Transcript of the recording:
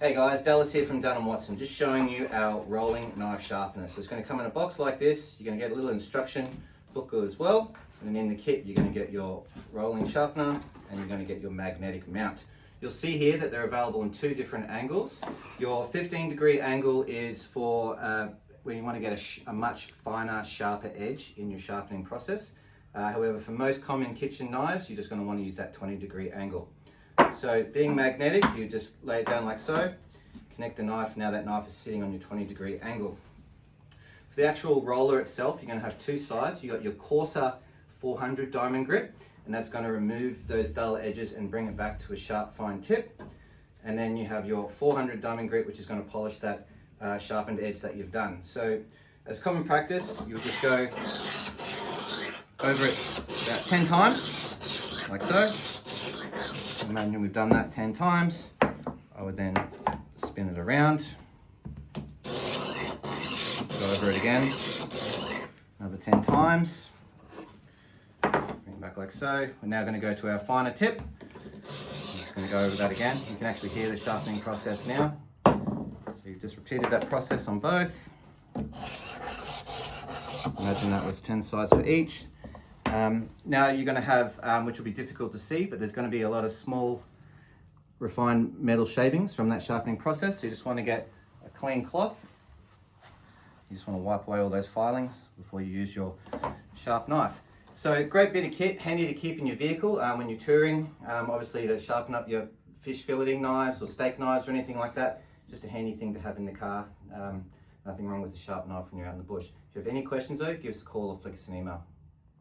Hey guys, Dallas here from Dunn & Watson, just showing you our rolling knife sharpener. So it's going to come in a box like this. You're going to get a little instruction booklet as well, and then in the kit you're going to get your rolling sharpener and you're going to get your magnetic mount. You'll see here that they're available in two different angles. Your 15-degree angle is for when you want to get a much finer, sharper edge in your sharpening process. However, for most common kitchen knives, you're just going to want to use that 20-degree angle. So being magnetic, you just lay it down like so, connect the knife, now that knife is sitting on your 20-degree angle. For the actual roller itself, you're going to have two sides. You've got your coarser 400 diamond grip, and that's going to remove those dull edges and bring it back to a sharp, fine tip. And then you have your 400 diamond grip, which is going to polish that sharpened edge that you've done. So as common practice, you'll just go over it about 10 times, like so. Imagine we've done that 10 times. I would then spin it around, go over it again, another 10 times, bring it back like so. We're now going to go to our finer tip. I'm just going to go over that again. You can actually hear the sharpening process now. So you've just repeated that process on both. Imagine that was 10 sides for each. Now you're going to have, which will be difficult to see, but there's going to be a lot of small refined metal shavings from that sharpening process. So you just want to get a clean cloth. You just want to wipe away all those filings before you use your sharp knife. So great bit of kit, handy to keep in your vehicle when you're touring, obviously to sharpen up your fish filleting knives or steak knives or anything like that. Just a handy thing to have in the car. Nothing wrong with a sharp knife when you're out in the bush. If you have any questions though, give us a call or flick us an email.